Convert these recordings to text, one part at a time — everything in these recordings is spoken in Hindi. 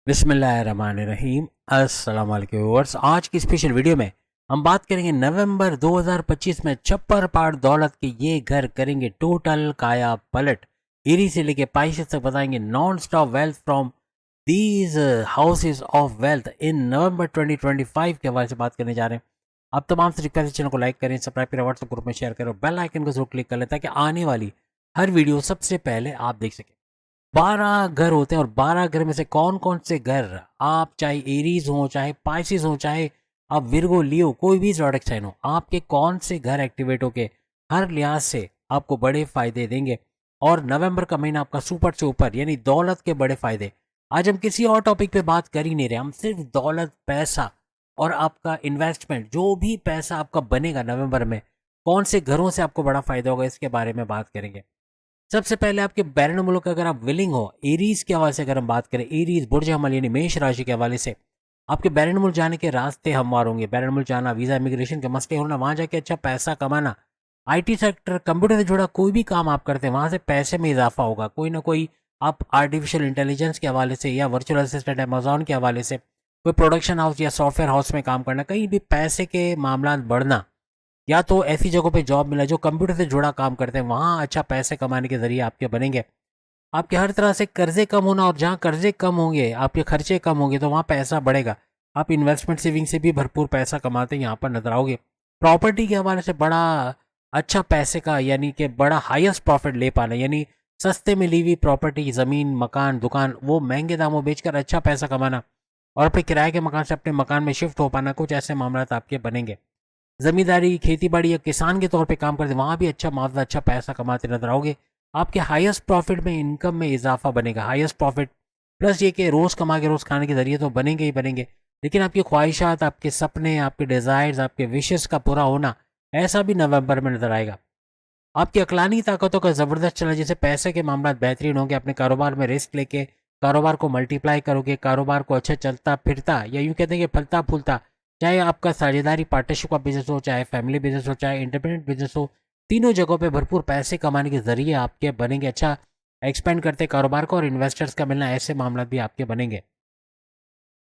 बिस्मिल्लाहिर्रहमानिर्रहीम। अस्सलाम वालेकुम व्यूअर्स। आज की स्पेशल वीडियो में हम बात करेंगे नवंबर 2025 में छप्पर पार दौलत के ये घर करेंगे टोटल काया पलट। ईरी से लेके पाइसेस तक बताएंगे non stop wealth from these houses of wealth in November 2025 के हवाले से बात करने जा रहे हैं। आप तमाम से रिक्वेस्ट चैनल को लाइक करें, सब्सक्राइब करें, व्हाट्सएप ग्रुप में शेयर करें, बेल आइकन को जरूर क्लिक कर लें ताकि आने वाली हर वीडियो सबसे पहले आप देख सकें। 12 घर होते हैं और 12 घर में से कौन कौन से घर, आप चाहे एरीज हो, चाहे पाइसिस हो, चाहे आप विर्गो लियो, कोई भी ज़ोडिएक साइन हो, आपके कौन से घर एक्टिवेट होके हर लिहाज से आपको बड़े फायदे देंगे। और नवंबर का महीना आपका सुपर से ऊपर यानी दौलत के बड़े फायदे। आज हम किसी और टॉपिक पे बात कर ही नहीं रहे, हम सिर्फ दौलत, पैसा और आपका इन्वेस्टमेंट, जो भी पैसा आपका बनेगा नवंबर में, कौन से घरों से आपको बड़ा फायदा होगा, इसके बारे में बात करेंगे। सबसे पहले आपके बैरन मुल्क अगर आप विलिंग हो, एरीज के हवाले से अगर हम बात करें, एरीज बुर्ज हमल यानी मेष राशि के हवाले से आपके बैरन मुल्क जाने के रास्ते हमवार होंगे। बैरन मुल्क जाना, वीज़ा इमिग्रेशन के मसले होना, वहाँ जाके अच्छा पैसा कमाना, आईटी सेक्टर, कंप्यूटर से जुड़ा कोई भी काम आप करते हैं वहाँ से पैसे में इजाफा होगा। कोई ना कोई आप आर्टिफिशियल इंटेलिजेंस के हवाले से या वर्चुअल असिस्टेंट अमेजोन के हवाले से, कोई प्रोडक्शन हाउस या सॉफ्टवेयर हाउस में काम करना, कहीं भी पैसे के मामला बढ़ना, या तो ऐसी जगहों पे जॉब मिला जो कंप्यूटर से जुड़ा काम करते हैं, वहाँ अच्छा पैसे कमाने के जरिए आपके बनेंगे। आपके हर तरह से कर्जे कम होना, और जहाँ कर्जे कम होंगे आपके खर्चे कम होंगे तो वहाँ पैसा बढ़ेगा। आप इन्वेस्टमेंट सेविंग से भी भरपूर पैसा कमाते हैं यहाँ पर नजर आओगे। प्रॉपर्टी के हवाले से बड़ा अच्छा पैसे का यानी कि बड़ा हाईएस्ट प्रॉफिट ले पाना, यानी सस्ते में ली हुई प्रॉपर्टी, ज़मीन, मकान, दुकान, वो महंगे दामों बेचकर अच्छा पैसा कमाना और अपने किराए के मकान से अपने मकान में शिफ्ट हो पाना, कुछ ऐसे मामला आपके बनेंगे। जमींदारी, खेती बाड़ी या किसान के तौर पे काम करते वहाँ भी अच्छा मुआवजा, अच्छा पैसा कमाते नजर आओगे। आपके हाईएस्ट प्रॉफिट में, इनकम में इजाफा बनेगा। हाईएस्ट प्रॉफिट प्लस ये कि रोज़ कमा के रोज़ खाने के जरिए तो बनेंगे ही बनेंगे, लेकिन आपकी ख्वाहिशात, आपके सपने, आपके डिज़ायर्स, आपके विशेस का पूरा होना, ऐसा भी नवंबर में नजर आएगा। आपकी अकलानी ताकतों का ज़बरदस्त चला, जैसे पैसे के मामला बेहतरीन होंगे, अपने कारोबार में रिस्क लेके कारोबार को मल्टीप्लाई करोगे, कारोबार को अच्छा चलता फिरता या यूँ कहते हैं कि फलता फूलता, चाहे आपका साझेदारी पार्टनरशिप का बिजनेस हो, चाहे फैमिली बिजनेस हो, चाहे इंडिपेंडेंट बिजनेस हो, तीनों जगहों पे भरपूर पैसे कमाने के जरिए आपके बनेंगे। अच्छा एक्सपेंड करते कारोबार को और इन्वेस्टर्स का मिलना, ऐसे मामला भी आपके बनेंगे।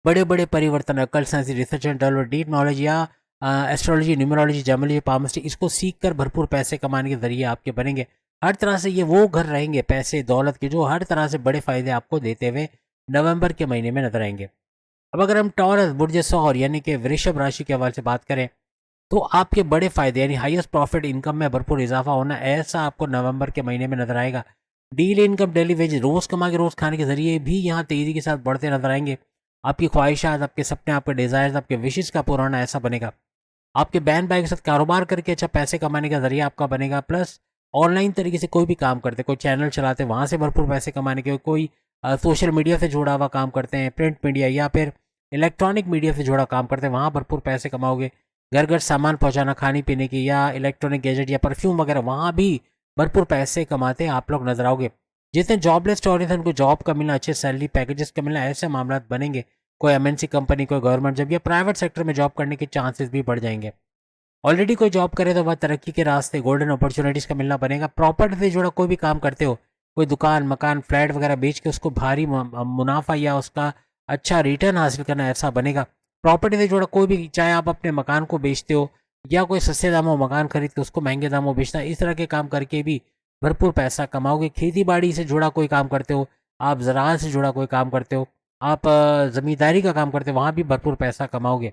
बड़े बड़े परिवर्तन, अकल, science, research and development, deep knowledge या एस्ट्रोलॉजी, न्यूमरोलॉजी, जमोलॉजी, पामस्ट्री, इसको सीख कर भरपूर पैसे कमाने के जरिए आपके बनेंगे। हर तरह से ये वो घर रहेंगे पैसे दौलत के जो हर तरह से बड़े फायदे आपको देते हुए नवंबर के महीने में नजर आएंगे। अब अगर हम टॉरस, बुर्ज सौर यानी कि वृषभ राशि के हवाले से बात करें, तो आपके बड़े फायदे यानी हाईएस्ट प्रॉफिट, इनकम में भरपूर इजाफा होना, ऐसा आपको नवंबर के महीने में नजर आएगा। डील इनकम, डेली वेज, रोज कमा के रोज खाने के जरिए भी यहाँ तेजी के साथ बढ़ते नजर आएंगे। आपकी ख्वाहिशात, आपके सपने, आपके डिजायर्स, आपके विशेष का पूरा होना, ऐसा बनेगा। आपके बहन भाई के साथ कारोबार करके अच्छा पैसे कमाने का जरिया आपका बनेगा। प्लस ऑनलाइन तरीके से कोई भी काम करते, कोई चैनल चलाते, वहाँ से भरपूर पैसे कमाने के, कोई सोशल मीडिया से जुड़ा हुआ काम करते हैं, प्रिंट मीडिया या फिर इलेक्ट्रॉनिक मीडिया से जुड़ा काम करते हैं, वहाँ भरपूर पैसे कमाओगे। घर घर सामान पहुँचाना, खाने पीने की या इलेक्ट्रॉनिक गैजेट या परफ्यूम वगैरह, वहाँ भी भरपूर पैसे कमाते आप लोग नजर आओगे। जितने जॉबलेस स्टोरी थे उनको जॉब का मिलना, अच्छे सैलरी पैकेजेस का मिलना, ऐसे मामला बनेंगे। कोई एमएनसी कंपनी, कोई गवर्नमेंट जॉब या प्राइवेट सेक्टर में जॉब करने के चांसेस भी बढ़ जाएंगे। ऑलरेडी कोई जॉब करे तो वह तरक्की के रास्ते, गोल्डन अपॉर्चुनिटीज़ का मिलना बनेगा। प्रॉपर्टी से जुड़ा कोई भी काम करते हो, कोई दुकान, मकान, फ्लैट वगैरह बेच के उसको भारी मुनाफा या उसका अच्छा रिटर्न हासिल करना, ऐसा बनेगा। प्रॉपर्टी से जुड़ा कोई भी, चाहे आप अपने मकान को बेचते हो या कोई सस्ते दामों मकान खरीद के उसको महंगे दामों बेचना, इस तरह के काम करके भी भरपूर पैसा कमाओगे। खेती बाड़ी से जुड़ा कोई काम करते हो, आप ज़राअत से जुड़ा कोई काम करते हो, आप ज़मींदारी का काम करते हो, वहाँ भी भरपूर पैसा कमाओगे।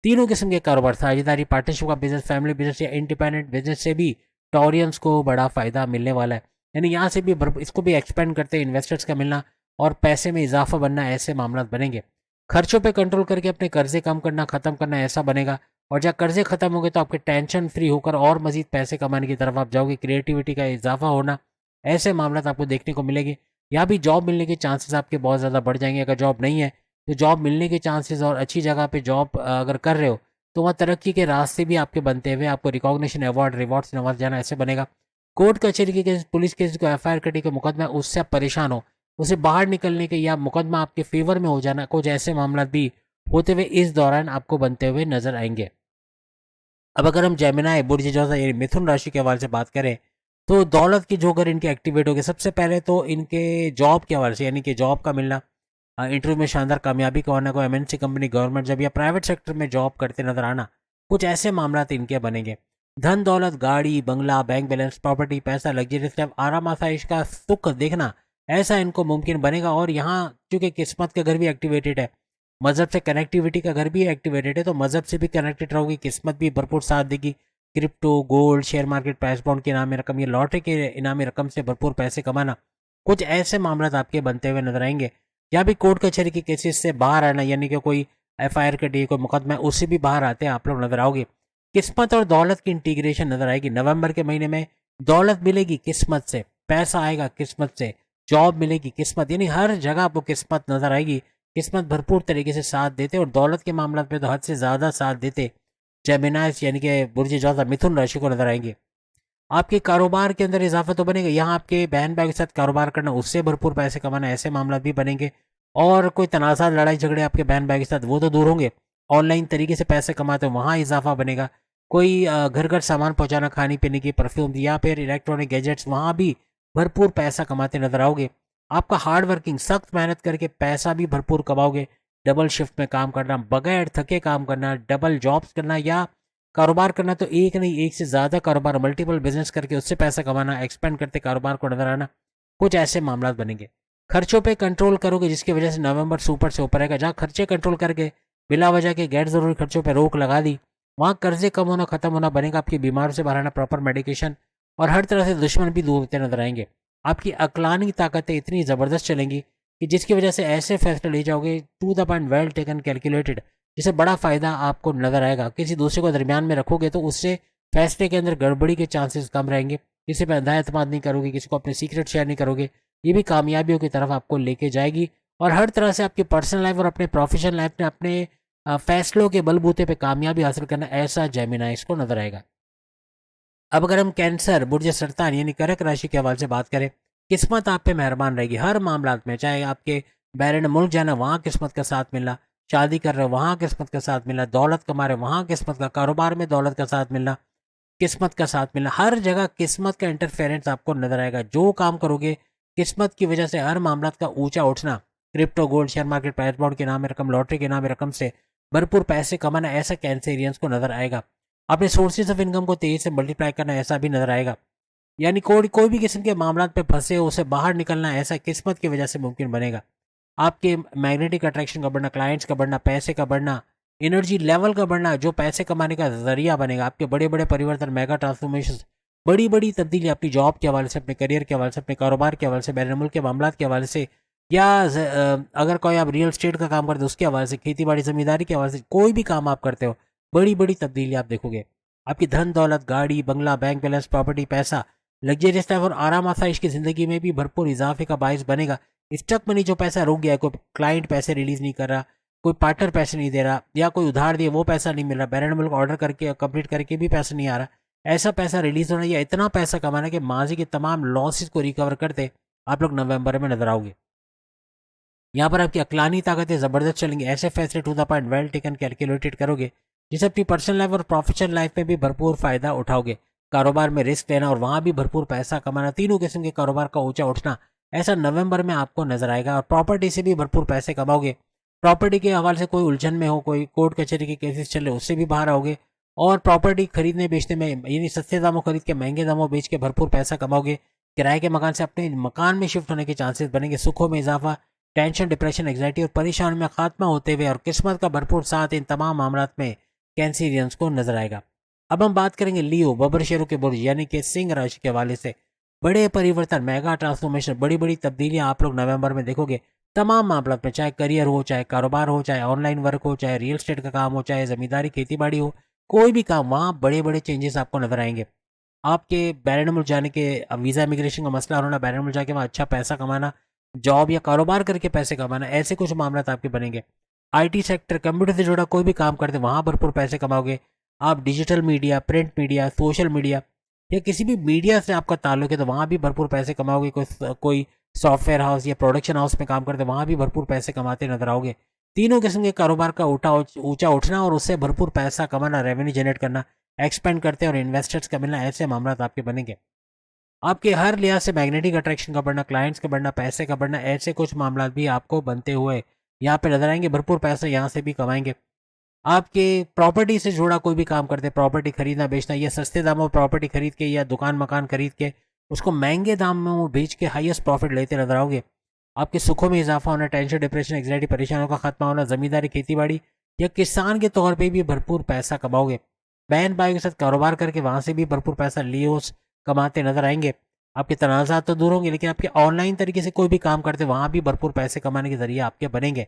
तीनों किस्म के कारोबार, साझेदारी, पार्टनरशिप का बिजनेस, फैमिली बिजनेस या इंडिपेंडेंट बिजनेस से भी टॉरियंस को बड़ा फायदा मिलने वाला है। यानी यहाँ से भी इसको भी एक्सपेंड करते हैं, इन्वेस्टर्स का मिलना और पैसे में इजाफा बनना, ऐसे मामला बनेंगे। खर्चों पे कंट्रोल करके अपने कर्जे कम करना, खत्म करना, ऐसा बनेगा। और जब कर्जे खत्म हो गए तो आपके टेंशन फ्री होकर और मजीद पैसे कमाने की तरफ आप जाओगे। क्रिएटिविटी का इजाफा होना, ऐसे मामला आपको देखने को मिलेंगे। यहाँ भी जॉब मिलने के चांसेस आपके बहुत ज़्यादा बढ़ जाएंगे। अगर जॉब नहीं है तो जॉब मिलने के चांसेस, और अच्छी जगह पे जॉब अगर कर रहे हो तो वहाँ तरक्की के रास्ते भी आपके बनते हुए आपको रिकॉग्निशन, अवार्ड, रिवॉर्ड से नवाजा जाना, ऐसे बनेगा। कोर्ट कचहरी के केस, पुलिस केस, को एफआईआर कटी के मुकदमा, उससे आप परेशान हो, उसे बाहर निकलने के या मुकदमा आपके फेवर में हो जाना, कुछ ऐसे मामला भी होते हुए इस दौरान आपको बनते हुए नजर आएंगे। अब अगर हम जेमिनाई, बुर्ज जोसा यानी मिथुन राशि के हवाले से बात करें, तो दौलत की जो अगर इनके एक्टिवेट हो गए, सबसे पहले तो इनके जॉब के हवाले से यानी कि जॉब का मिलना, इंटरव्यू में शानदार कामयाबी का होना, कोई एमएनसी कंपनी, गवर्नमेंट जॉब या प्राइवेट सेक्टर में जॉब करते नजर आना, कुछ ऐसे मामला इनके बनेंगे। धन दौलत, गाड़ी बंगला, बैंक बैलेंस, प्रॉपर्टी, पैसा, लग्जरियस लाइफ, आराम आसाइश का सुख देखना, ऐसा इनको मुमकिन बनेगा। और यहाँ चूंकि किस्मत का घर भी एक्टिवेटेड है, मजहब से कनेक्टिविटी का घर भी एक्टिवेटेड है, तो मजहब से भी कनेक्टेड रहोगी, किस्मत भी भरपूर साथ देगी। क्रिप्टो, गोल्ड, शेयर मार्केट, पैस बॉन्ड के इनामी रकम, ये लॉटरी के इनामी रकम से भरपूर पैसे कमाना, कुछ ऐसे मामला आपके बनते हुए नजर आएंगे। या भी कोर्ट कचहरी के केसेस से बाहर आना, यानी कि कोई एफआईआर के डी, कोई मुकदमा है, उससे भी बाहर आते हैं आप लोग नजर आओगे। किस्मत और दौलत की इंटीग्रेशन नजर आएगी। नवंबर के महीने में दौलत मिलेगी किस्मत से, पैसा आएगा किस्मत से, जॉब मिलेगी किस्मत, यानी हर जगह आपको किस्मत नजर आएगी। किस्मत भरपूर तरीके से साथ देते, और दौलत के मामला पे तो हद से ज्यादा साथ देते जेमिनाइस यानी कि बुर्ज ज्वाला मिथुन राशि को नजर आएंगे। आपके कारोबार के अंदर इजाफा तो बनेगा, यहाँ आपके बहन भाई के साथ कारोबार करना, उससे भरपूर पैसे कमाना, ऐसे मामला भी बनेंगे। और कोई तनाज़ा, लड़ाई झगड़े आपके बहन भाई के साथ, वो तो दूर होंगे। ऑनलाइन तरीके से पैसे कमाते हो, वहाँ इजाफा बनेगा। कोई घर घर सामान पहुंचाना, खाने पीने की, परफ्यूम या फिर इलेक्ट्रॉनिक गैजेट्स, वहाँ भी भरपूर पैसा कमाते नजर आओगे। आपका हार्ड वर्किंग, सख्त मेहनत करके पैसा भी भरपूर कमाओगे। डबल शिफ्ट में काम करना, बगैर थके काम करना, डबल जॉब्स करना या कारोबार करना, तो एक नहीं एक से ज़्यादा कारोबार, मल्टीपल बिजनेस करके उससे पैसा कमाना, एक्सपेंड करते कारोबार को नजर आना, कुछ ऐसे मामला बनेंगे। खर्चों पे कंट्रोल करोगे, जिसकी वजह से नवंबर सुपर से ऊपर आएगा। जहाँ खर्चे कंट्रोल करके बिला वजह के गैर जरूरी खर्चों पे रोक लगा दी, वहाँ कर्जे कम होना, खत्म होना बनेगा। आपकी बीमार से बाहर आना, प्रॉपर मेडिकेशन, और हर तरह से दुश्मन भी दूर होते नजर आएंगे। आपकी अकलानी ताकतें इतनी ज़बरदस्त चलेंगी कि जिसकी वजह से ऐसे फैसले ले जाओगे, to the point, well taken, calculated, जिससे बड़ा फायदा आपको नजर आएगा। किसी दूसरे को दरमियान में रखोगे तो उससे फैसले के अंदर गड़बड़ी के चांसेस कम रहेंगे। किसी पर अंधा एतमाद नहीं करोगे, किसी को अपने सीक्रेट शेयर नहीं करोगे, ये भी कामयाबियों की तरफ आपको लेके जाएगी। और हर तरह से आपकी पर्सनल लाइफ और अपने प्रोफेशनल लाइफ में अपने फैसलों के बलबूते पे कामयाबी हासिल करना, ऐसा जेमिनाइज को नजर आएगा। अब अगर हम कैंसर, बुर्ज सरतान यानी कर्क राशि के हवाले से बात करें, किस्मत आप पे मेहरबान रहेगी हर मामला में। चाहे आपके बैरन मुल्क जाना, वहाँ किस्मत का साथ मिलना, शादी कर रहे हो वहाँ किस्मत का साथ मिलना, दौलत कमा रहे हो वहाँ किस्मत का, कारोबार में दौलत का साथ मिलना, किस्मत का साथ मिलना, हर जगह किस्मत का इंटरफेरेंस आपको नजर आएगा। जो काम करोगे किस्मत की वजह से हर मामला का ऊंचा उठना, crypto, gold, share market, price bond के नाम में रकम, लॉटरी के नाम में रकम से भरपूर पैसे कमाना, ऐसा कैंसेरियंस को नजर आएगा। अपने सोर्सेज ऑफ इनकम को तेजी से मल्टीप्लाई करना, ऐसा भी नजर आएगा। यानी कोई भी किस्म के मामला पे फंसे हो, उसे बाहर निकलना, ऐसा किस्मत की वजह से मुमकिन बनेगा। आपके मैग्नेटिक अट्रैक्शन का बढ़ना, क्लाइंट्स का बढ़ना, पैसे का बढ़ना, एनर्जी लेवल का बढ़ना, जो पैसे कमाने का जरिया बनेगा। आपके बड़े बड़े परिवर्तन, मेगा ट्रांसफॉर्मेशन, बड़ी बड़ी तब्दीली अपनी जॉब के हवाले से, अपने करियर के हवाले से, अपने कारोबार के हवाले से, बैरून मुल्क के मामला के हवाले से, या अगर कोई आप रियल स्टेट का काम करते हो उसके हवाले से, खेती बाड़ी जमींदारी के हवाले से, कोई भी काम आप करते हो, बड़ी बड़ी तब्दीली आप देखोगे। आपकी धन दौलत, गाड़ी बंगला, बैंक बैलेंस, प्रॉपर्टी, पैसा, लग्जरियस लाइफ और आराम आसाइश की जिंदगी में भी भरपूर इजाफे का बायस बनेगा। स्टक मनी, जो पैसा रुक गया है, कोई क्लाइंट पैसे रिलीज नहीं कर रहा, कोई पार्टनर पैसे नहीं दे रहा, या कोई उधार दिए वो पैसा नहीं मिल रहा, बैरून मुल्क ऑर्डर करके कंप्लीट करके भी पैसा नहीं आ रहा, ऐसा पैसा रिलीज होना, या इतना पैसा कमाना कि माजी के तमाम लॉसेस को रिकवर करते आप लोग नवंबर में नजर आओगे। यहाँ पर आपकी अकलानी ताकतें जबरदस्त चलेंगी। ऐसे फैसले to the point, well taken, calculated करोगे, जिससे अपनी पर्सनल लाइफ और प्रोफेशनल लाइफ में भी भरपूर फायदा उठाओगे। कारोबार में रिस्क लेना और वहां भी भरपूर पैसा कमाना, तीनों किस्म के कारोबार का ऊंचा उठना, ऐसा नवंबर में आपको नजर आएगा। और प्रॉपर्टी से भी भरपूर पैसे कमाओगे। प्रॉपर्टी के हवाले से कोई उलझन में हो, कोई कोर्ट कचहरी के केसेस चले, उससे भी बाहर आओगे। और प्रॉपर्टी खरीदने बेचने में, यानी सस्ते दामों खरीद के महंगे दामों बेच के भरपूर पैसा कमाओगे। किराए के मकान से अपने मकान में शिफ्ट होने के चांसेस बनेंगे। सुखों में इजाफा, टेंशन, डिप्रेशन, एग्जाइटी और परेशानी में खात्मा होते हुए, और किस्मत का भरपूर साथ इन तमाम मामलों में कैंसिरियंस को नजर आएगा। अब हम बात करेंगे लियो, बबर शेरों के बुर्ज यानी कि सिंह राशि के हवाले से। बड़े परिवर्तन, मेगा ट्रांसफॉर्मेशन, बड़ी बड़ी तब्दीलियां आप लोग नवंबर में देखोगे तमाम मामलों में, चाहे करियर हो, चाहे कारोबार हो, चाहे ऑनलाइन वर्क हो, चाहे रियल एस्टेट का काम हो, चाहे जमींदारी खेती बाड़ी हो, कोई भी काम, वहाँ बड़े बड़े चेंजेस आपको नजर आएंगे। आपके बैरून मुल्क जाने के, वीज़ा इमिग्रेशन का मसला होना, बैरून मुल्क जाके वहाँ अच्छा पैसा कमाना, जॉब या कारोबार करके पैसे कमाना, ऐसे कुछ मामला आपके बनेंगे। आईटी सेक्टर, कंप्यूटर से जुड़ा कोई भी काम करते वहाँ भरपूर पैसे कमाओगे। आप digital media, print media, social media या किसी भी मीडिया से आपका ताल्लुक है तो वहाँ भी भरपूर पैसे कमाओगे। कोई सॉफ्टवेयर हाउस या प्रोडक्शन हाउस में काम करते वहाँ भी भरपूर पैसे कमाते नजर आओगे। तीनों किस्म के कारोबार का ऊंचा उठना और उससे भरपूर पैसा कमाना, रेवेन्यू जनरेट करना, एक्सपेंड करते और इन्वेस्टर्स का मिलना, ऐसे मामला आपके बनेंगे। आपके हर लिहाज से मैग्नेटिक अट्रैक्शन का बढ़ना, क्लाइंट्स का बढ़ना, पैसे का बढ़ना, ऐसे कुछ मामला भी आपको बनते हुए यहाँ पे नजर आएंगे। भरपूर पैसा यहाँ से भी कमाएंगे। आपके प्रॉपर्टी से जुड़ा कोई भी काम करते हैं, प्रॉपर्टी खरीदना बेचना, या सस्ते दामों में प्रॉपर्टी खरीद के या दुकान मकान खरीद के उसको महंगे दाम में वो बेच के हाईएस्ट प्रॉफिट लेते नजर आओगे। आपके सुखों में इजाफा होना, टेंशन डिप्रेशन एंग्जाइटी परेशानियों का खत्मा होना, जमींदारी खेती या किसान के तौर पे भी भरपूर पैसा कमाओगे। बहन भाई के साथ कारोबार करके वहां से भी भरपूर पैसा लियोस कमाते नजर आएंगे। आपके तनाज़ात तो दूर होंगे, लेकिन आपके ऑनलाइन तरीके से कोई भी काम करते वहां भी भरपूर पैसे कमाने के जरिए आपके बनेंगे।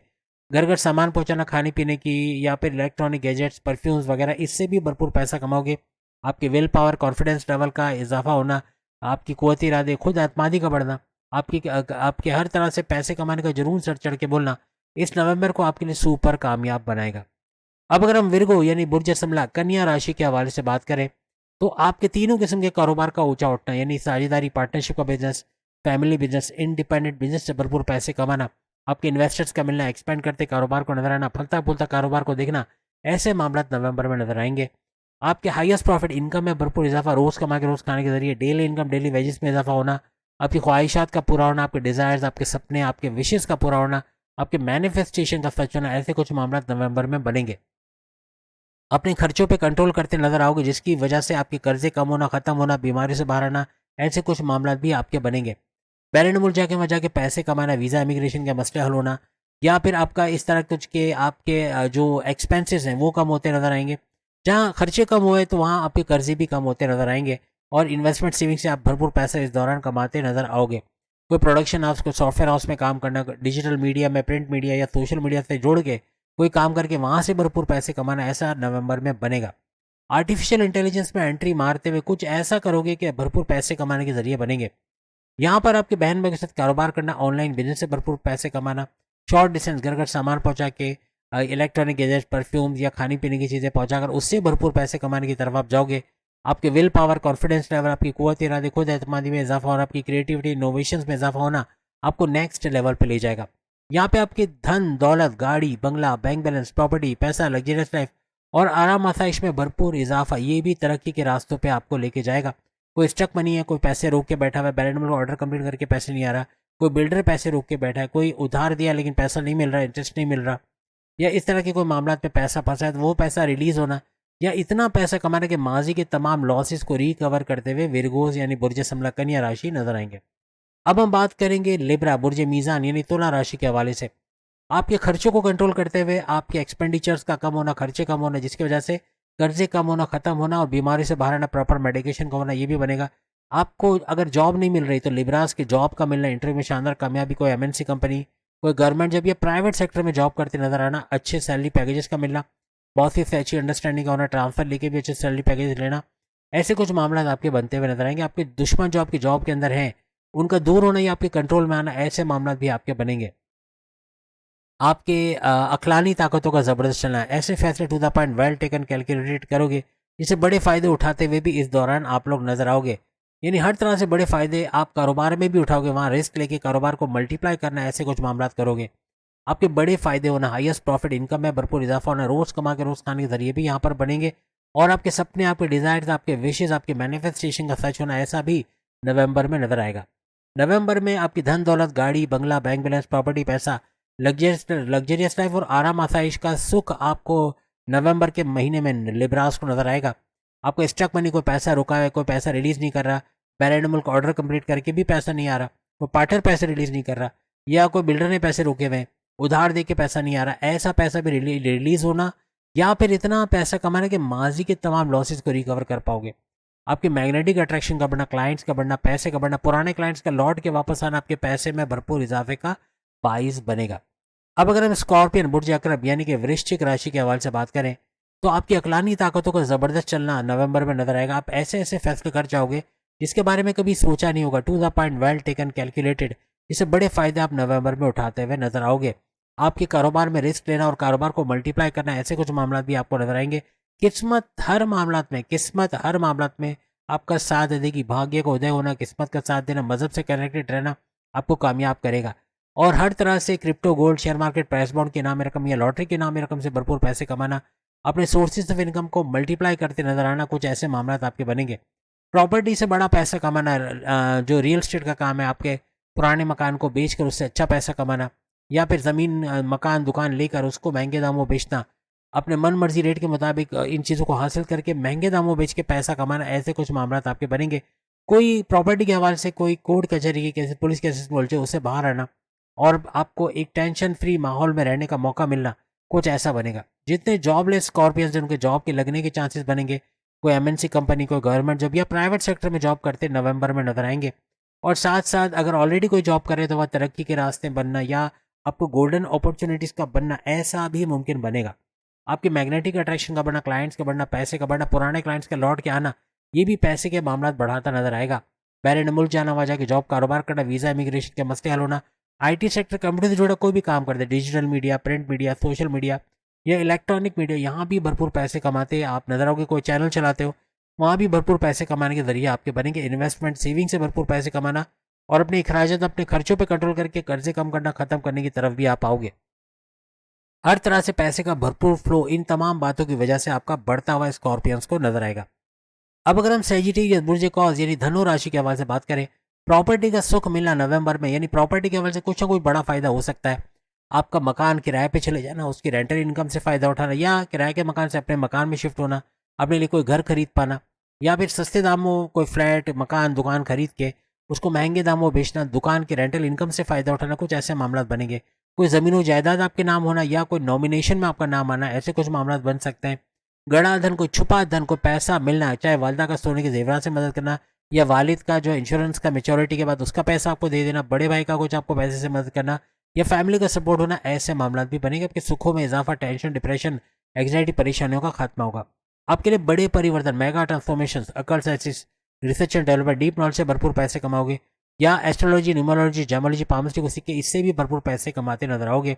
घर घर सामान पहुंचाना, खाने पीने की या फिर इलेक्ट्रॉनिक गैजेट्स, परफ्यूम्स वगैरह, इससे भी भरपूर पैसा कमाओगे। आपके विल पावर, कॉन्फिडेंस लेवल का इजाफा होना, आपकी कुव्वत इरादे, खुद एतमादी का बढ़ना, आपके हर तरह से पैसे कमाने का जुनून चढ़ चढ़ के बोलना, इस नवंबर को आपके लिए सुपर कामयाब बनाएगा। अब अगर हम विर्गो यानी बुर्ज समला कन्या राशि के हवाले से बात करें, तो आपके तीनों किस्म के कारोबार का ऊंचा उठना, यानी साझेदारी, पार्टनरशिप का business, family business, independent business से भरपूर पैसे कमाना, आपके इन्वेस्टर्स का मिलना, एक्सपेंड करते कारोबार को नजर आना, फलता फूलता कारोबार को देखना, ऐसे मामला नवंबर में नजर आएंगे। आपके हाईएस्ट प्रॉफिट इनकम में भरपूर इजाफा, रोज कमा के रोज खाने के जरिए डेली इनकम, डेली वेजेस में इजाफा होना, आपकी ख्वाहिशात का पूरा होना, आपके डिजायर्स, आपके सपने, आपके विशेष का पूरा होना, आपके मैनिफेस्टेशन का सच होना, ऐसे कुछ मामला नवंबर में बनेंगे। अपने खर्चों पे कंट्रोल करते नजर आओगे, जिसकी वजह से आपके कर्जे कम होना, खत्म होना, बीमारी से बाहर आना, ऐसे कुछ मामला भी आपके बनेंगे। बैरन मुल्क जाके वहाँ जाके पैसे कमाना, वीज़ा इमिग्रेशन के मसले हल होना, या फिर आपका इस तरह कुछ के आपके जो एक्सपेंसेस हैं वो कम होते नजर आएंगे। जहाँ खर्चे कम हुए तो वहाँ आपके कर्जे भी कम होते नजर आएंगे, और इन्वेस्टमेंट सेविंग से आप भरपूर पैसा इस दौरान कमाते नजर आओगे। कोई प्रोडक्शन हाउस, कोई सॉफ्टवेयर हाउस में काम करना, डिजिटल मीडिया में, प्रिंट मीडिया या सोशल मीडिया से जोड़ के कोई काम करके वहां से भरपूर पैसे कमाना, ऐसा नवंबर में बनेगा। आर्टिफिशियल इंटेलिजेंस में एंट्री मारते हुए कुछ ऐसा करोगे कि भरपूर पैसे कमाने के जरिए बनेंगे। यहाँ पर आपके बहन भाई के साथ कारोबार करना, ऑनलाइन बिजनेस से भरपूर पैसे कमाना, शॉर्ट डिस्टेंस घर घर सामान पहुंचा के, इलेक्ट्रॉनिक गैजेट, परफ्यूम्स या खाने पीने की चीज़ें पहुंचाकर उससे भरपूर पैसे कमाने की तरफ आप जाओगे। आपके विल पावर, कॉन्फिडेंस लेवल, आपकी कुव्वत इरादे, खुद एतमादी में इजाफा होना, आपकी क्रिएटिविटी, इनोवेशन में इजाफा होना आपको नेक्स्ट लेवल पर ले जाएगा। यहाँ पे आपके धन दौलत, गाड़ी बंगला, बैंक बैलेंस, प्रॉपर्टी, पैसा, लग्जरियस लाइफ और आराम आसाइश में भरपूर इजाफा, ये भी तरक्की के रास्तों पे आपको लेके जाएगा। कोई स्टक मनी है, कोई पैसे रोक के बैठा हुआ है, बैलेंस में ऑर्डर कंप्लीट करके पैसे नहीं आ रहा, कोई बिल्डर पैसे रोक के बैठा है, कोई उधार दिया लेकिन पैसा नहीं मिल रहा, इंटरेस्ट नहीं मिल रहा, या इस तरह के कोई मामला में पैसा फंसा है तो वो पैसा रिलीज होना, या इतना पैसा कमाने के माजी के तमाम लॉसेस को रिकवर करते हुए विरगोज यानी बुर्ज समला कन्या राशि नजर आएंगे। अब हम बात करेंगे लिब्रा बुर्ज मीज़ान यानी तुला राशि के हवाले से। आपके खर्चों को कंट्रोल करते हुए आपके एक्सपेंडिचर्स का कम होना, खर्चे कम होना, जिसकी वजह से कर्जे कम होना, खत्म होना और बीमारी से बाहर आना, प्रॉपर मेडिकेशन का होना, ये भी बनेगा। आपको अगर जॉब नहीं मिल रही तो लिब्रास के जॉब का मिलना, इंटरव्यू में शानदार कामयाबी, कोई एमएनसी कंपनी, कोई गवर्नमेंट जब या प्राइवेट सेक्टर में जॉब करते नजर आना, अच्छे सैलरी पैकेजेस का मिलना, बॉस से अच्छी अंडरस्टैंडिंग का होना, ट्रांसफर लेके भी अच्छे सैलरी पैकेज लेना, ऐसे कुछ मामला आपके बनते हुए नजर आएंगे। आपके दुश्मन जो आपकी जॉब के अंदर हैं उनका दूर होना या आपके कंट्रोल में आना, ऐसे मामला भी आपके बनेंगे। आपके अकलानी ताकतों का ज़बरदस्त चलना है, ऐसे फैसले to the point, well taken, calculated करोगे, जिससे बड़े फ़ायदे उठाते हुए भी इस दौरान आप लोग नजर आओगे। यानी हर तरह से बड़े फ़ायदे आप कारोबार में भी उठाओगे, वहाँ रिस्क लेके कारोबार को मल्टीप्लाई करना, ऐसे कुछ मामला करोगे। आपके बड़े फ़ायदे होना, हाईएस्ट प्रॉफिट, इनकम में भरपूर इजाफा होना, रोज़ कमा के रोज़ खाने के जरिए भी यहाँ पर बनेंगे। और आपके सपने, आपके डिज़ायर्स, आपके विशेज़, आपके मैनिफेस्टेशन का सच होना, ऐसा भी नवंबर में नजर आएगा। नवंबर में आपकी धन दौलत, गाड़ी बंगला, बैंक बैलेंस, प्रॉपर्टी, पैसा, लग्जरियस लाइफ और आराम आसाइश का सुख आपको नवंबर के महीने में लिब्रास को नजर आएगा। आपको स्टक मनी, कोई पैसा रुका है, कोई पैसा रिलीज नहीं कर रहा, बैलेंस मुल्क ऑर्डर कंप्लीट करके भी पैसा नहीं आ रहा, कोई पार्टनर पैसे रिलीज नहीं कर रहा, या कोई बिल्डर ने पैसे रोके हुए हैं, उधार दे के पैसा नहीं आ रहा, ऐसा पैसा भी रिलीज होना, या फिर इतना पैसा कमाने के माजी के तमाम लॉसेस को रिकवर कर पाओगे। आपके मैग्नेटिक अट्रैक्शन का बढ़ना, क्लाइंट्स का बढ़ना, पैसे का बढ़ना, पुराने क्लाइंट्स का लौट के वापस आना आपके पैसे में भरपूर इजाफे का बाइस बनेगा। अब अगर हम स्कॉर्पियन बुर्ज अकरब यानी कि वृश्चिक राशि के हवाले से बात करें, तो आपकी अकलानी ताकतों का ज़बरदस्त चलना नवंबर में नजर आएगा। आप ऐसे ऐसे फैसले कर जाओगे जिसके बारे में कभी सोचा नहीं होगा, to the point, well taken, calculated, जिससे बड़े फायदे आप नवंबर में उठाते हुए नजर आओगे। आपके कारोबार में रिस्क लेना और कारोबार को मल्टीप्लाई करना, ऐसे कुछ मामला भी आपको नजर आएंगे। किस्मत हर मामला में आपका साथ देगी। भाग्य का उदय होना, किस्मत का साथ देना, मजहब से कनेक्टेड रहना आपको कामयाब करेगा। और हर तरह से crypto, gold, share market, price bond के नाम रकम या लॉटरी के नाम रकम से भरपूर पैसे कमाना, अपने सोर्सेज ऑफ इनकम को मल्टीप्लाई करते नजर आना, कुछ ऐसे मामला आपके बनेंगे। प्रॉपर्टी से बड़ा पैसा कमाना, जो रियल एस्टेट का काम है, आपके पुराने मकान को बेचकर उससे अच्छा पैसा कमाना, या फिर ज़मीन, मकान, दुकान लेकर उसको महंगे दामों बेचना, अपने मन मर्जी रेट के मुताबिक इन चीज़ों को हासिल करके महंगे दामों बेच के पैसा कमाना, ऐसे कुछ मामला आपके बनेंगे। कोई प्रॉपर्टी के हवाले से कोई कोर्ट कचहरी के केस, पुलिस केसेस बोल जो उससे बाहर आना और आपको एक टेंशन फ्री माहौल में रहने का मौका मिलना, कुछ ऐसा बनेगा। जितने जॉबलेस स्कॉर्पियंस जिनके जॉब के लगने के चांसेस बनेंगे, कोई एमएनसी कंपनी, कोई गवर्नमेंट जॉब या प्राइवेट सेक्टर में जॉब करते नवंबर में नजर आएंगे। और साथ साथ अगर ऑलरेडी कोई जॉब करे तो वह तरक्की के रास्ते बनना या आपको गोल्डन अपॉर्चुनिटीज का बनना, ऐसा भी मुमकिन बनेगा। आपके मैग्नेटिक अट्रैक्शन का बढ़ना, क्लाइंट्स का बढ़ना, पैसे का बढ़ना, पुराने क्लाइंट्स के लौट के आना, ये भी पैसे के मामला बढ़ाता नजर आएगा। बैरन मुल्क जाना, वहाँ जाके जॉब कारोबार करना, वीज़ा इमिग्रेशन के मसले हल होना, आईटी सेक्टर कंप्यूटर से जुड़ा कोई भी काम करते, digital media, print media, social media या इलेक्ट्रॉनिक मीडिया, यहाँ भी भरपूर पैसे कमाते हैं आप नजर आओगे। कोई चैनल चलाते हो, वहाँ भी भरपूर पैसे कमाने के जरिए आपके बनेंगे। इन्वेस्टमेंट, सेविंग से भरपूर पैसे कमाना और अपने अखराजात, अपने खर्चों पर कंट्रोल करके कर्जे कम करना, खत्म करने की तरफ भी आप आओगे। हर तरह से पैसे का भरपूर फ्लो, इन तमाम बातों की वजह से आपका बढ़ता हुआ स्कॉर्पियंस को नजर आएगा। अब अगर हम सेजिटेरियस बुर्ज कॉज यानी धनु राशि के हवाले से बात करें, प्रॉपर्टी का सुख मिलना नवंबर में, यानी प्रॉपर्टी के हवाले से कुछ ना कुछ बड़ा फायदा हो सकता है। आपका मकान किराए पे चले जाना, उसकी रेंटल इनकम से फायदा उठाना, या किराए के मकान से अपने मकान में शिफ्ट होना, अपने लिए कोई घर खरीद पाना, या फिर सस्ते दामों कोई फ्लैट, मकान, दुकान खरीद के उसको महंगे दामों बेचना, दुकान की रेंटल इनकम से फायदा उठाना, कुछ ऐसे मामला बनेंगे। कोई ज़मीन जायदाद आपके नाम होना या कोई नॉमिनेशन में आपका नाम आना, ऐसे कुछ मामला बन सकते हैं। गड़ा धन, कोई छुपा धन, कोई पैसा मिलना, चाहे वालदा का सोने के जेवरात से मदद करना या वालिद का जो इंश्योरेंस का मेच्योरिटी के बाद उसका पैसा आपको दे देना, बड़े भाई का कुछ आपको पैसे से मदद करना या फैमिली का सपोर्ट होना, ऐसे मामला भी बनेंगे। आपके सुखों में इजाफा, टेंशन, डिप्रेशन, एंग्जाइटी, परेशानियों का खात्मा होगा। आपके लिए बड़े परिवर्तन, mega transformation, occult, research and development, deep knowledge से भरपूर पैसे कमाओगे, या एस्ट्रोलॉजी, न्यूमरोलॉजी, जैमोलॉजी, पामस्ट्री को सीख के इससे भी भरपूर पैसे कमाते नजर आओगे।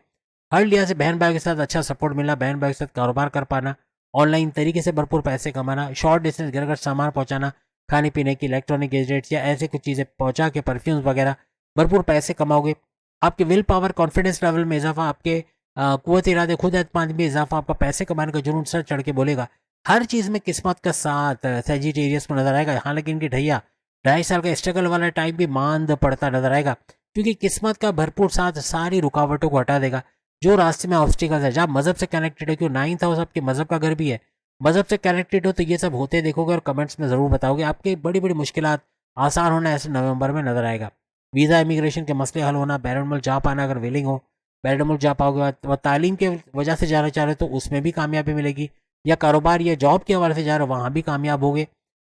हर लिहाज से बहन भाई के साथ अच्छा सपोर्ट मिलना, बहन भाई के साथ कारोबार कर पाना, ऑनलाइन तरीके से भरपूर पैसे कमाना, शॉर्ट डिस्टेंस घर घर सामान पहुंचाना, खाने पीने की इलेक्ट्रॉनिक गैजेट्स या ऐसे कुछ चीज़ें पहुंचा के, परफ्यूम्स वगैरह, भरपूर पैसे कमाओगे। आपके विल पावर, कॉन्फिडेंस लेवल में इजाफा, आपके कुव्वत इरादे, खुद एतमाद में इजाफा, आपका पैसे कमाने का जुनून सर चढ़ के बोलेगा। हर चीज़ में किस्मत का साथ सेजिटेरियस को नजर आएगा। हालांकि इनकी ढैया 2.5 साल का स्ट्रगल वाला टाइम भी मांद पड़ता नजर आएगा, क्योंकि किस्मत का भरपूर साथ सारी रुकावटों को हटा देगा जो रास्ते में ऑब्स्टिकल्स है। जब मजहब से कनेक्टेड है, क्यों 9th हाउस आपके मजहब का घर भी है, मजहब से कनेक्टेड हो तो ये सब होते देखोगे और कमेंट्स में ज़रूर बताओगे। आपकी बड़ी बड़ी मुश्किलात आसान होना ऐसे नवंबर में नजर आएगा। वीज़ा इमिग्रेशन के मसले हल होना, बैरून मुल्क जा पाना, अगर विलिंग हो बैरून मुल्क जा पाओगे। वह तालीम के वजह से जाना चाह रहे हो तो उसमें भी कामयाबी मिलेगी, या कारोबार या जॉब के हवाले से जा रहे हो वहाँ भी कामयाब होगे।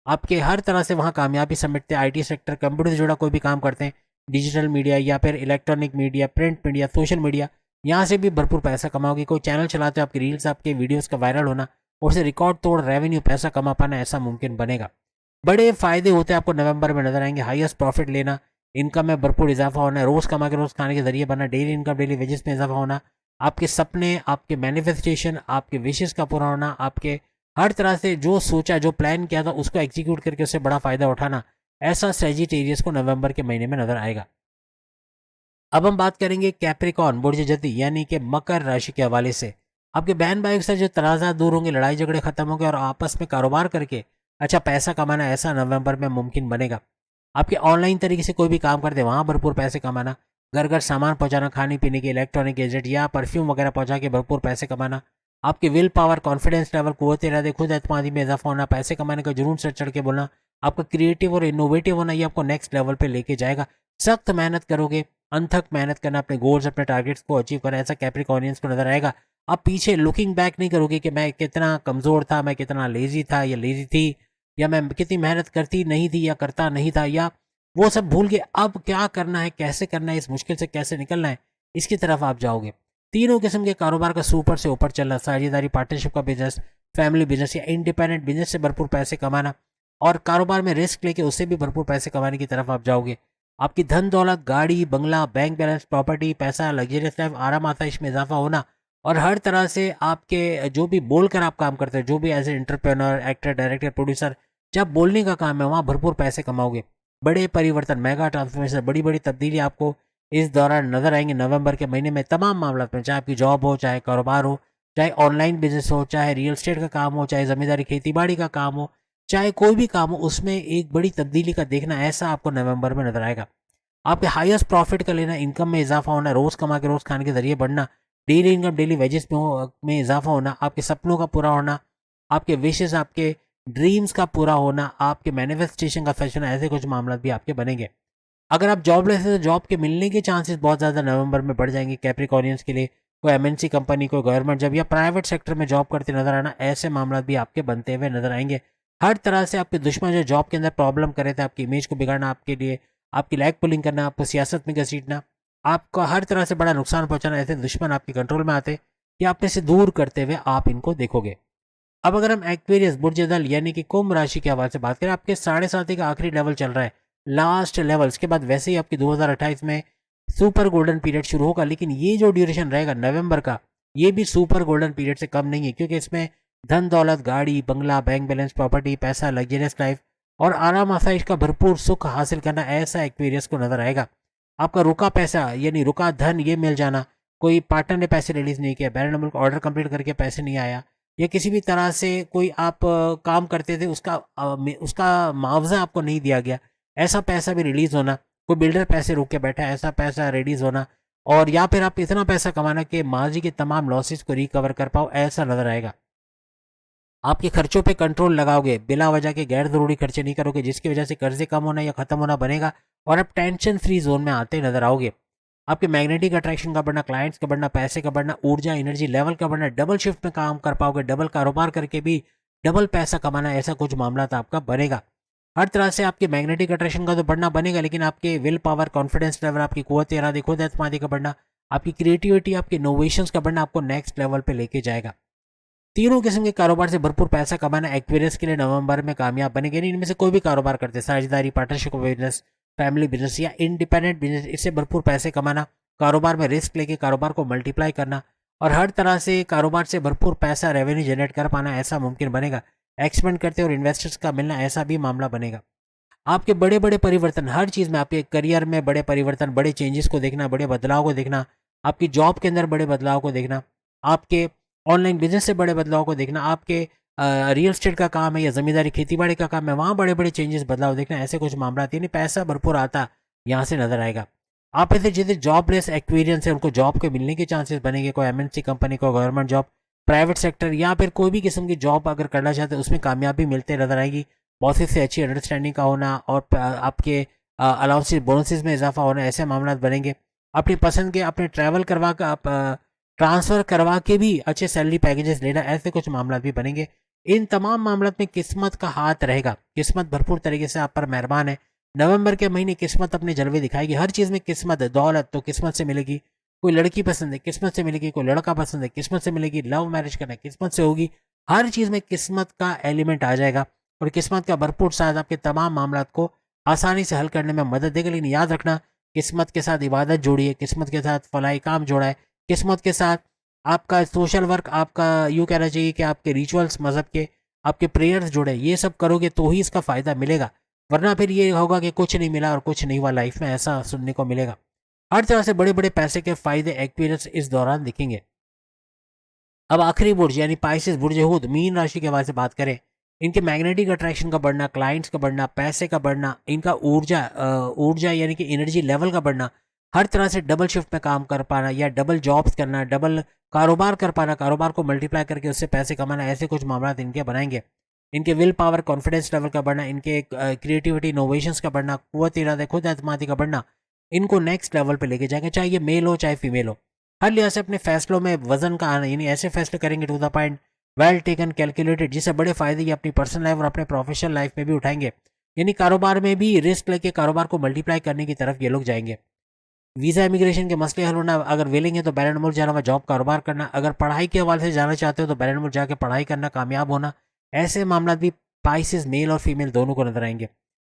आपके हर तरह से वहाँ कामयाबी समेटते हैं। आईटी सेक्टर, कंप्यूटर से जुड़ा कोई भी काम करते हैं, डिजिटल मीडिया या फिर electronic media, print media, social media, यहाँ से भी भरपूर पैसा कमाओगे। कोई चैनल चलाते हो, आपकी रील्स, आपके वीडियोस का वायरल होना और से रिकॉर्ड तोड़ रेवेन्यू पैसा कमा पाना, ऐसा मुमकिन बनेगा। बड़े फायदे होते हैं आपको नवंबर में नजर आएंगे। हाईएस्ट प्रॉफिट लेना, इनकम में भरपूर इजाफा होना, रोज कमा के रोज खाने के जरिए बनना, डेली इनकम, डेली वेजेस में इजाफा होना, आपके सपने, आपके मैनिफेस्टेशन, आपके विशेष का पूरा होना, आपके हर तरह से जो सोचा, जो प्लान किया था उसको एग्जीक्यूट करके उससे बड़ा फायदा उठाना, ऐसा सेजिटेरियस को नवंबर के महीने में नजर आएगा। अब हम बात करेंगे कैप्रिकॉन बुर्ज जदी यानी कि मकर राशि के हवाले से। आपके बहन भाई के साथ जो तनाज़ा दूर होंगे, लड़ाई झगड़े खत्म होंगे और आपस में कारोबार करके अच्छा पैसा कमाना, ऐसा नवंबर में मुमकिन बनेगा। आपके ऑनलाइन तरीके से कोई भी काम करते हैं वहाँ भरपूर पैसे कमाना, घर घर सामान पहुँचाना, खाने पीने के इलेक्ट्रॉनिक गैजेट या परफ्यूम वगैरह पहुँचा के भरपूर पैसे कमाना, आपकी विल पावर, कॉन्फिडेंस लेवल, कुव्वत इरादे, खुद एतमादी में इजाफा होना, पैसे कमाने का जुनून सर चढ़ के बोलना, आपका क्रिएटिव और इनोवेटिव होना, ये आपको नेक्स्ट लेवल पे लेके जाएगा। सख्त मेहनत करोगे, अनथक मेहनत करना, अपने गोल्स, अपने टारगेट्स को अचीव करना, ऐसा कैप्रिकॉनियंस को नजर आएगा। आप पीछे लुकिंग बैक नहीं करोगे कि मैं कितना कमज़ोर था, मैं कितना लेजी था या लेजी थी, या मैं कितनी मेहनत करती नहीं थी या करता नहीं था, या वो सब भूल के अब क्या करना है, कैसे करना है, इस मुश्किल से कैसे निकलना है, इसकी तरफ आप जाओगे। तीनों किस्म के कारोबार का सुपर से ऊपर चलना, साझेदारी, पार्टनरशिप का बिजनेस, फैमिली बिजनेस या इंडिपेंडेंट बिजनेस से भरपूर पैसे कमाना और कारोबार में रिस्क लेके उससे भी भरपूर पैसे कमाने की तरफ आप जाओगे। आपकी धन दौलत, गाड़ी, बंगला, बैंक बैलेंस, प्रॉपर्टी, पैसा, लग्जरियस लाइफ, आराम आता है, इसमें इजाफा होना और हर तरह से आपके जो भी बोलकर आप काम करते हैं, जो भी as a entrepreneur, actor, director, producer, जब बोलने का काम है वहाँ भरपूर पैसे कमाओगे। बड़े परिवर्तन, मेगा ट्रांसफॉर्मेशन, बड़ी बड़ी तब्दीली आपको इस दौरान नजर आएंगे नवंबर के महीने में। तमाम मामला में, चाहे आपकी जॉब हो, चाहे कारोबार हो, चाहे ऑनलाइन बिजनेस हो, चाहे रियल एस्टेट का काम हो, चाहे जमींदारी खेती बाड़ी का काम हो, चाहे कोई भी काम हो उसमें एक बड़ी तब्दीली का देखना, ऐसा आपको नवंबर में नजर आएगा। आपके हाईएस्ट प्रॉफिट का लेना, इनकम में इजाफा होना, रोज कमा के रोज खाने के जरिए बढ़ना, डेली इनकम डेली वेजेस में इजाफा होना, आपके सपनों का पूरा होना, आपके विशेष आपके ड्रीम्स का पूरा होना, आपके मैनिफेस्टेशन का सच होना, ऐसे कुछ मामला भी आपके बनेंगे। अगर आप जॉबलेस है तो जॉब के मिलने के चांसेस बहुत ज़्यादा नवंबर में बढ़ जाएंगे कैप्रिकॉर्नियंस के लिए। कोई एमएनसी कंपनी, कोई गवर्नमेंट जॉब या प्राइवेट सेक्टर में जॉब करते नजर आना, ऐसे मामला भी आपके बनते हुए नजर आएंगे। हर तरह से आपके दुश्मन जो जॉब के अंदर प्रॉब्लम करे थे, आपकी इमेज को बिगाड़ना, आपके लिए आपकी लैग पुलिंग करना, आपको सियासत में घसीटना, आपको हर तरह से बड़ा नुकसान पहुंचाना, ऐसे दुश्मन आपके कंट्रोल में आते या अपने से दूर करते हुए आप इनको देखोगे। अब अगर हम एक्वेरियस बुर्ज दल यानी कि कुंभ राशि के हवाले से बात करें, आपके 7.5 का आखिरी लेवल चल रहा है, लास्ट लेवल। इसके बाद वैसे ही आपकी 2028 में सुपर गोल्डन पीरियड शुरू होगा, लेकिन ये जो ड्यूरेशन रहेगा नवंबर का, ये भी सुपर गोल्डन पीरियड से कम नहीं है, क्योंकि इसमें धन दौलत, गाड़ी बंगला, बैंक बैलेंस, प्रॉपर्टी, पैसा, लग्जरियस लाइफ और आराम आसाइश का भरपूर सुख हासिल करना, ऐसा एक्वेरियस को नजर आएगा। आपका रुका पैसा यानी रुका धन ये मिल जाना, कोई पार्टनर ने पैसे रिलीज नहीं किया, बैरन मुल्क ऑर्डर कंप्लीट करके पैसे नहीं आया, या किसी भी तरह से कोई आप काम करते थे उसका मुआवजा आपको नहीं दिया गया, ऐसा पैसा भी रिलीज होना, कोई बिल्डर पैसे रोक के बैठा है, ऐसा पैसा रिलीज होना, और या फिर आप इतना पैसा कमाना कि माजी के तमाम लॉसेस को रिकवर कर पाओ, ऐसा नजर आएगा। आपके खर्चों पे कंट्रोल लगाओगे, बिला वजह के गैर जरूरी खर्चे नहीं करोगे, जिसकी वजह से कर्जे कम होना या खत्म होना बनेगा, और आप टेंशन फ्री जोन में आते नजर आओगे। आपके मैग्नेटिक अट्रैक्शन का बढ़ना, क्लाइंट्स का बढ़ना, पैसे का बढ़ना, ऊर्जा एनर्जी लेवल का बढ़ना, डबल शिफ्ट में काम कर पाओगे, डबल कारोबार करके भी डबल पैसा कमाना, ऐसा कुछ मामला तो आपका बनेगा। हर तरह से आपके मैग्नेटिक अट्रैक्शन का तो बढ़ना बनेगा, लेकिन आपके विल पावर, कॉन्फिडेंस लेवल, आपकी कुव्वत इरादे, खुद एतमादी का बढ़ना, आपकी क्रिएटिविटी, आपके इनोवेशंस का बढ़ना आपको नेक्स्ट लेवल पे लेके जाएगा। तीनों किस्म के कारोबार से भरपूर पैसा कमाना एक्वेरियस के लिए नवंबर में कामयाब बनेंगे। इनमें से कोई भी कारोबार करते, साझेदारी, पार्टनरशिप बिजनेस, फैमिली बिजनेस या इंडिपेंडेंट बिजनेस, इससे भरपूर पैसे कमाना, कारोबार में रिस्क लेके कारोबार को मल्टीप्लाई करना और हर तरह से कारोबार से भरपूर पैसा रेवेन्यू जनरेट कर पाना, ऐसा मुमकिन बनेगा। एक्सपेंड करते और इन्वेस्टर्स का मिलना, ऐसा भी मामला बनेगा। आपके बड़े बड़े परिवर्तन, हर चीज़ में आपके करियर में बड़े परिवर्तन, बड़े चेंजेस को देखना, बड़े बदलाव को देखना, आपकी जॉब के अंदर बड़े बदलाव को देखना, आपके ऑनलाइन बिजनेस से बड़े बदलाव को देखना, आपके रियल एस्टेट का काम है या जमींदारी खेती बाड़ी का काम है, वहाँ बड़े बड़े चेंजेस बदलाव देखना, ऐसे कुछ मामला यानी पैसा भरपूर आता यहाँ से नजर आएगा। आप ऐसे जिसे जॉबलेस एक्सपीरियंस है उनको जॉब के मिलने के चांसेस बनेंगे, कोई एमएनसी कंपनी, को गवर्नमेंट जॉब, प्राइवेट सेक्टर या फिर कोई भी किस्म की जॉब अगर करना चाहते हैं उसमें कामयाबी मिलते नजर आएगी। बॉसेस से अच्छी अंडरस्टैंडिंग का होना और आपके अलाउंसेस बोनसेस में इजाफा होना, ऐसे मामला बनेंगे। अपनी पसंद के अपने ट्रैवल करवा कर आप ट्रांसफ़र करवा के भी अच्छे सैलरी पैकेजेस लेना, ऐसे कुछ मामला भी बनेंगे। इन तमाम मामलों में किस्मत का हाथ रहेगा, किस्मत भरपूर तरीके से आप पर मेहरबान है। नवंबर के महीने किस्मत अपने जलवे दिखाएगी, हर चीज़ में किस्मत है। दौलत तो किस्मत से मिलेगी, कोई लड़की पसंद है किस्मत से मिलेगी, कोई लड़का पसंद है किस्मत से मिलेगी, लव मैरिज करना किस्मत से होगी, हर चीज़ में किस्मत का एलिमेंट आ जाएगा और किस्मत का भरपूर साथ आपके तमाम मामला को आसानी से हल करने में मदद देगा। लेकिन याद रखना, किस्मत के साथ इबादत जोड़ी है, किस्मत के साथ फलाई काम जोड़ा है, किस्मत के साथ आपका सोशल वर्क, आपका यूँ कहना चाहिए कि आपके रिचुअल्स, मज़हब के आपके प्रेयर्स जुड़े, ये सब करोगे तो ही इसका फ़ायदा मिलेगा, वरना फिर ये होगा कि कुछ नहीं मिला और कुछ नहीं हुआ लाइफ में, ऐसा सुनने को मिलेगा। हर तरह से बड़े बड़े पैसे के फ़ायदे एक्सपीरियंस इस दौरान दिखेंगे। अब आखिरी बुर्ज यानी पाइसेस बुर्ज हूद, मीन राशि के हवाले से बात करें, इनके मैग्नेटिक अट्रैक्शन का बढ़ना, क्लाइंट्स का बढ़ना, पैसे का बढ़ना, इनका ऊर्जा यानी कि एनर्जी लेवल का बढ़ना, हर तरह से डबल शिफ्ट में काम कर पाना या डबल जॉब्स करना, डबल कारोबार कर पाना, कारोबार को मल्टीप्लाई करके उससे पैसे कमाना, ऐसे कुछ मामला इनके बनाएंगे। इनके विल पावर, कॉन्फिडेंस लेवल का बढ़ना, इनके क्रिएटिविटी, इनोवेशंस का बढ़ना, कुव्वत इरादे, खुद एतमादी का बढ़ना, इनको नेक्स्ट लेवल पे लेके जाएंगे, चाहे ये मेल हो चाहे फीमेल हो। हर लिहाज से अपने फैसलों में वजन का आना, यानी ऐसे फैसले करेंगे to the point, well taken, calculated, जिससे बड़े फायदे ये अपनी पर्सनल लाइफ और अपने प्रोफेशनल लाइफ में भी उठाएंगे। यानी कारोबार में भी रिस्क लेके कारोबार को मल्टीप्लाई करने की तरफ ये लोग जाएंगे। वीज़ा इमिग्रेशन के मसले हल होना, अगर विलिंग है तो बैरन मुल्क जाना, जॉब कारोबार करना, अगर पढ़ाई के हवाले से जाना चाहते हो तो बैरन मुल्क जाके पढ़ाई करना, कामयाब होना, ऐसे मामला भी पाइसेस मेल और फीमेल दोनों को नजर आएंगे।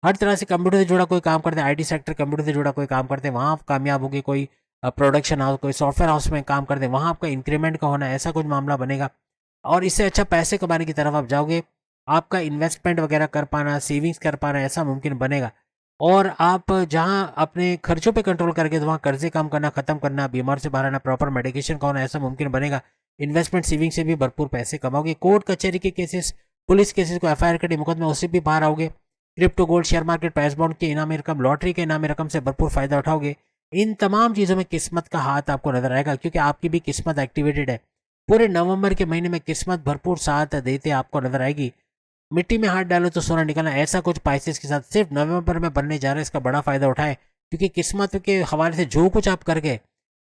हर तरह से कंप्यूटर से जुड़ा कोई काम करते हैं, आईटी सेक्टर कंप्यूटर से जुड़ा कोई काम करते हैं, वहाँ आप कामयाब होंगे। कोई प्रोडक्शन हाउस, कोई सॉफ्टवेयर हाउस में काम करते हैं, वहाँ आपका इंक्रीमेंट का होना, ऐसा कुछ मामला बनेगा और इससे अच्छा पैसे कमाने की तरफ आप जाओगे। आपका इन्वेस्टमेंट वगैरह कर पाना, सेविंग्स कर पाना, ऐसा मुमकिन बनेगा। और आप जहाँ अपने खर्चों पे कंट्रोल करके तो वहाँ कर्जे कम करना, ख़त्म करना, बीमार से बाहर आना, प्रॉपर मेडिकेशन का होना, ऐसा मुमकिन बनेगा। इन्वेस्टमेंट सेविंग से भी भरपूर पैसे कमाओगे। कोर्ट कचहरी के केसेस पुलिस केसेस को एफआईआर कटी मुकदमे उससे भी बाहर आओगे। Crypto, gold, share market, price bond के इनामी रकम, लॉटरी के इनामी रकम से भरपूर फायदा उठाओगे। इन तमाम चीजों में किस्मत का हाथ आपको नजर आएगा, क्योंकि आपकी भी किस्मत एक्टिवेटेड है। पूरे नवंबर के महीने में किस्मत भरपूर साथ देते आपको नजर आएगी। मिट्टी में हाथ डालो तो सोना निकलना, ऐसा कुछ पाइसेस के साथ सिर्फ नवंबर में बनने जा रहा है। इसका बड़ा फायदा उठाएं, क्योंकि किस्मत के हवाले से जो कुछ आप कर गए,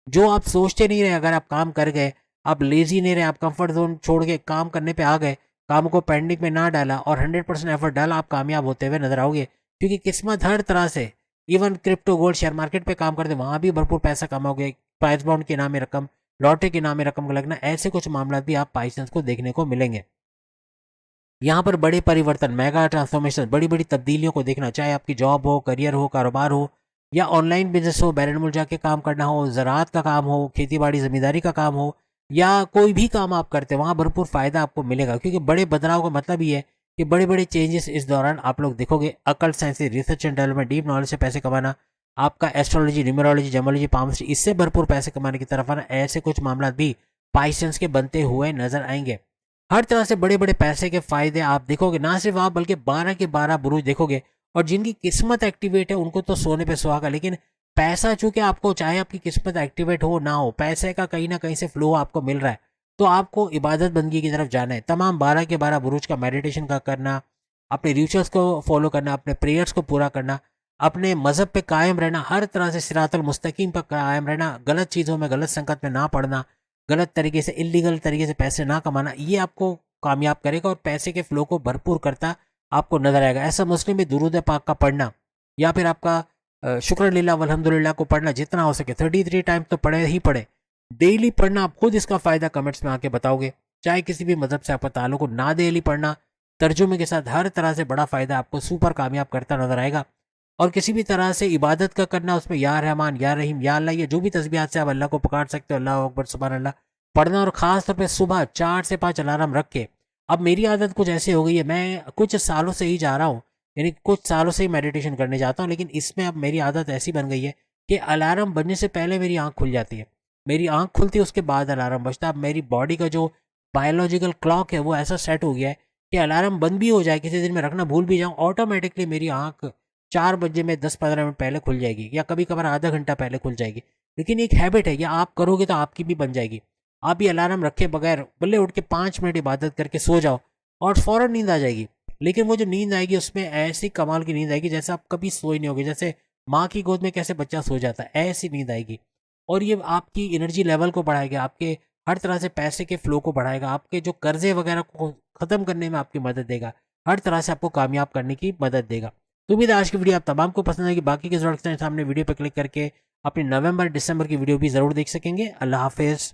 जो आप सोचते नहीं रहे, अगर आप काम कर गए, आप लेजी नहीं रहे, आप कंफर्ट जोन छोड़ के काम करने पे आ गए, काम को पेंडिंग में ना डाला और 100% एफर्ट डाला, आप कामयाब होते हुए नजर आओगे। क्योंकि किस्मत हर तरह से, even crypto, gold, share market पे काम करते वहां भी भरपूर पैसा कमाओगे। प्राइस बॉन्ड के नामे रकम, लॉटरी के नामे रकम का लगना, ऐसे कुछ मामला भी आप पाइसेंस को देखने को मिलेंगे। यहाँ पर बड़े परिवर्तन, मेगा ट्रांसफॉर्मेशन, बड़ी बड़ी तब्दीलियों को देखना, चाहे आपकी जॉब हो, करियर हो, कारोबार हो, या ऑनलाइन बिजनेस हो, बैरन मुल्क जाके काम करना हो, ज़राअत का काम हो, खेती बाड़ी ज़मींदारी का काम हो, या कोई भी काम आप करते हैं, वहाँ भरपूर फायदा आपको मिलेगा। क्योंकि बड़े बदलाव का मतलब ये है कि बड़े बड़े चेंजेस इस दौरान आप लोग देखोगे। अकल, science, research and development, deep knowledge से पैसे कमाना, आपका एस्ट्रोलॉजी, न्यूमरोलॉजी, जमोलॉजी, पामस्ट्री, इससे भरपूर पैसे कमाने की तरफ आना, ऐसे कुछ मामला भी पाइसेंस के बनते हुए नजर आएंगे। हर तरह से बड़े बड़े पैसे के फायदे आप देखोगे। ना सिर्फ आप बल्कि 12 के 12 बुरुज देखोगे। और जिनकी किस्मत एक्टिवेट है उनको तो सोने पे सुहागा, लेकिन पैसा चूंकि आपको, चाहे आपकी किस्मत एक्टिवेट हो ना हो, पैसे का कहीं ना कहीं से फ्लो आपको मिल रहा है, तो आपको इबादत बंदगी की तरफ जाना है। तमाम 12 के 12 बुरुज का मेडिटेशन का करना, अपने रिचुअल्स को फॉलो करना, अपने प्रेयर्स को पूरा करना, अपने मजहब पे कायम रहना, हर तरह से सिरातल मुस्तकीम पर कायम रहना, गलत चीज़ों में, गलत संकट में ना पड़ना, गलत तरीके से, इलीगल तरीके से पैसे ना कमाना, ये आपको कामयाब करेगा और पैसे के फ्लो को भरपूर करता आपको नजर आएगा। ऐसा मुस्लिम में दुरूद पाक का पढ़ना, या फिर आपका शुक्र लिल्लाह वल्हम्दुलिल्लाह को पढ़ना, जितना हो सके 33 टाइम तो पढ़े ही पढ़े, डेली पढ़ना। आप खुद इसका फायदा कमेंट्स में आके बताओगे। चाहे किसी भी मजहब से आपका ताल्लुक हो, ना डेली पढ़ना, तर्जुमे के साथ, हर तरह से बड़ा फायदा आपको सुपर कामयाब करता नजर आएगा। और किसी भी तरह से इबादत का करना, उसमें या रहमान, या रहीम, या अल्लाह, ये जो भी तस्बीहात से आप अल्लाह को पुकार सकते हो, अल्लाह अकबर, सुभान अल्लाह पढ़ना। और ख़ास तौर पे सुबह 4 से 5 अलार्म रख के, अब मेरी आदत कुछ ऐसी हो गई है, मैं कुछ सालों से ही जा रहा हूँ, यानी कुछ सालों से ही मेडिटेशन करने जाता हूँ, लेकिन इसमें अब मेरी आदत ऐसी बन गई है कि अलार्म बजने से पहले मेरी आँख खुल जाती है। मेरी आँख खुलती है, उसके बाद अलार्म बजता है। अब मेरी बॉडी का जो बायोलॉजिकल क्लॉक है वो ऐसा सेट हो गया है कि अलार्म बंद भी हो जाए, किसी दिन मैं रखना भूल भी जाऊँ, ऑटोमेटिकली मेरी आँख 4 बजे में 10-15 मिनट पहले खुल जाएगी, या कभी कभार आधा घंटा पहले खुल जाएगी। लेकिन एक हैबिट है, या आप करोगे तो आपकी भी बन जाएगी। आप भी अलार्म रखे बगैर बल्ले उठ के 5 मिनट इबादत करके सो जाओ और फौरन नींद आ जाएगी। लेकिन वो जो नींद आएगी उसमें ऐसी कमाल की नींद आएगी जैसे आप कभी सोए नहीं होगे, जैसे माँ की गोद में कैसे बच्चा सो जाता है, ऐसी नींद आएगी। और ये आपकी एनर्जी लेवल को बढ़ाएगा, आपके हर तरह से पैसे के फ्लो को बढ़ाएगा, आपके जो कर्जे वगैरह को ख़त्म करने में आपकी मदद देगा, हर तरह से आपको कामयाब करने की मदद देगा। तो उम्मीद है आज की वीडियो आप तमाम को पसंद आएगी। बाकी के जरूरत सामने वीडियो पर क्लिक करके अपनी नवंबर दिसंबर की वीडियो भी ज़रूर देख सकेंगे। अल्लाह हाफिज़।